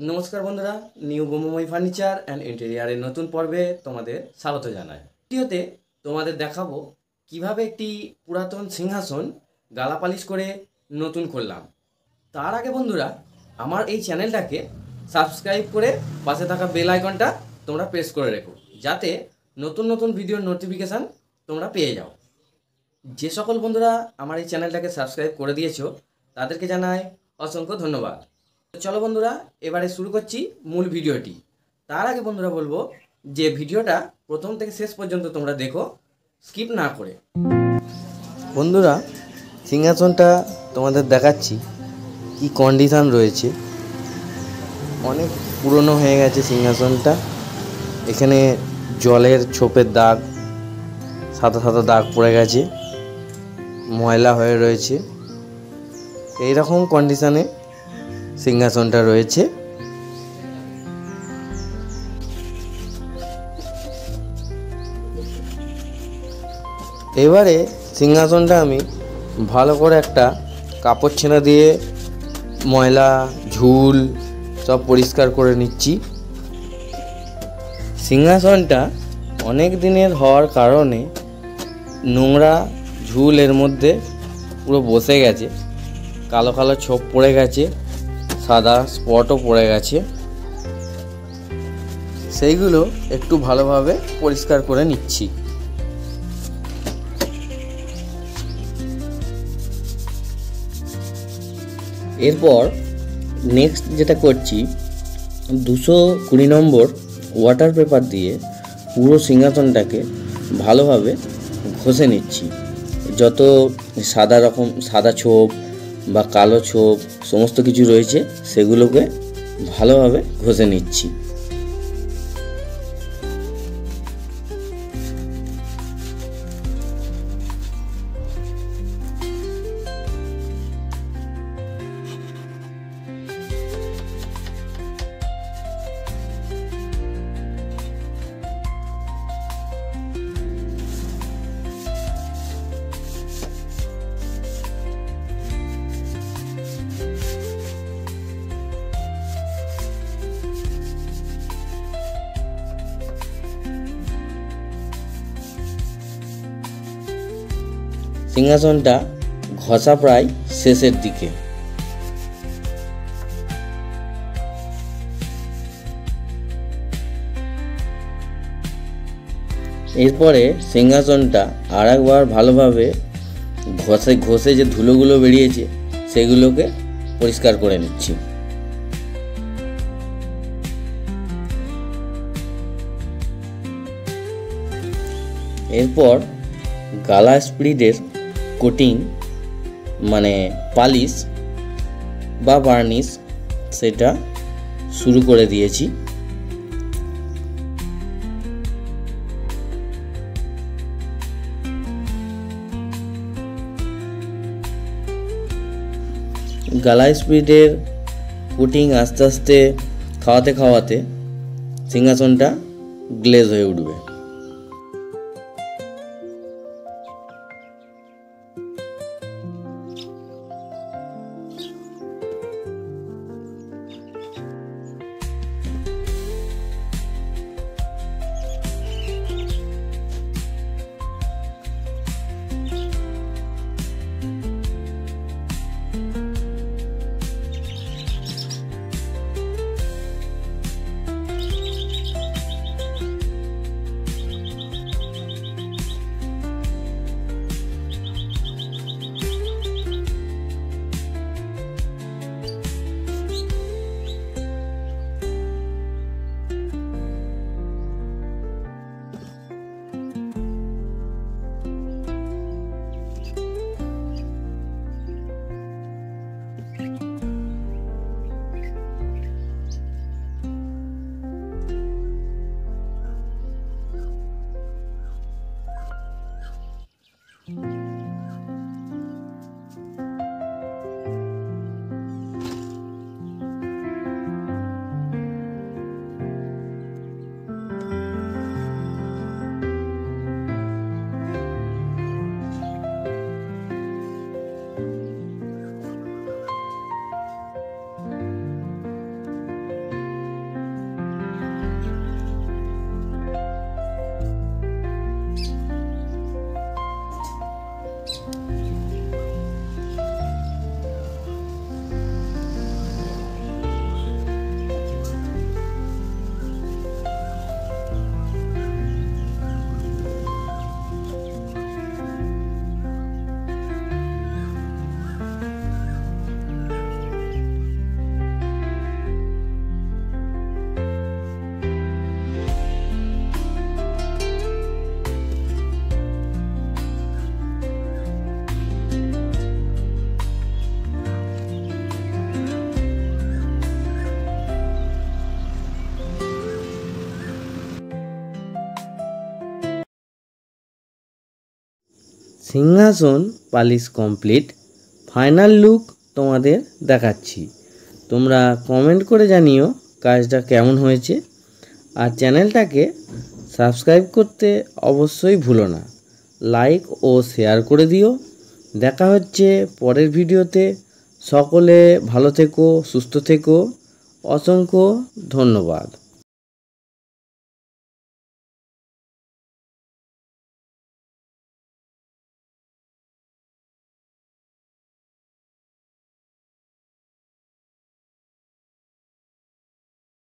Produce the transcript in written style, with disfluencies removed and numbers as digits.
নমস্কার বন্ধুরা, new বোমোময় furniture and ইন্টেরিয়ারের নতুন পর্বে তোমাদের স্বাগত জানাই। ভিডিওতে তোমাদের দেখাবো কিভাবে একটি পুরাতন সিংহাসন গালা পালিশ করে নতুন করলাম। তার আগে বন্ধুরা, আমার এই চ্যানেলটাকে সাবস্ক্রাইব করে পাশে থাকা বেল আইকনটা তোমরা প্রেস করে রেখো, যাতে নতুন নতুন ভিডিওর নোটিফিকেশান তোমরা পেয়ে যাও। যে সকল বন্ধুরা আমার এই চ্যানেলটাকে সাবস্ক্রাইব করে দিয়েছো তাদেরকে জানাই অসংখ্য ধন্যবাদ। চলো বন্ধুরা, এবারে শুরু করছি মূল ভিডিওটি। তার আগে বন্ধুরা বলবো যে ভিডিওটা প্রথম থেকে শেষ পর্যন্ত তোমরা দেখো, স্কিপ না করে। বন্ধুরা, সিংহাসনটা তোমাদের দেখাচ্ছি কি কন্ডিশন রয়েছে। অনেক পুরনো হয়ে গেছে সিংহাসনটা। এখানে জলের ছোপের দাগ, সাদা সাদা দাগ পড়ে গেছে, ময়লা হয়ে রয়েছে। এই রকম কন্ডিশনে সিংহাসনটা রয়েছে। এবারে সিংহাসনটা আমি ভালো করে একটা কাপড় ছেঁড়া দিয়ে ময়লা ঝুল সব পরিষ্কার করে নিচ্ছি। সিংহাসনটা অনেক দিনের হওয়ার কারণে নোংরা ঝুল এর মধ্যে পুরো বসে গেছে, কালো কালো ছোপ পড়ে গেছে, সাদা স্পটও পড়ে গেছে। সেইগুলো একটু ভালোভাবে পরিষ্কার করে নিচ্ছি। এরপর নেক্সট যেটা করছি, 220 নম্বর ওয়াটার পেপার দিয়ে পুরো সিংহাসনটাকে ভালোভাবে ঘষে নিচ্ছি। যত সাদা ছোপ বা কালো ছোপ সমস্ত কিছু রয়েছে সেগুলোকে ভালোভাবে ঘষে নিচ্ছি। সিংহাসনটা ঘষা প্রায় শেষের দিকে। এরপরে সিংহাসনটা আর একবার ভালোভাবে ঘষে যে ধুলোগুলো বেরিয়েছে সেগুলোকে পরিষ্কার করে নিচ্ছি। এরপর গালা স্পিডের কোটিং মানে পালিশ বা বার্নিশ সেটা শুরু করে দিয়েছি। গালা স্পিডের কোটিং আস্তে আস্তে খাওয়াতে সিংহাসনটা গ্লেজ হয়ে উঠবে। সিংহাসন পালিশ কমপ্লিট, ফাইনাল লুক তোমাদের দেখাচ্ছি। তোমরা কমেন্ট করে জানিও কাজটা কেমন হয়েছে, আর চ্যানেলটাকে সাবস্ক্রাইব করতে অবশ্যই ভুলো না। লাইক ও শেয়ার করে দিও। দেখা হচ্ছে পরের ভিডিওতে। সকলে ভালো থেকো, সুস্থ থেকো। অসংখ্য ধন্যবাদ।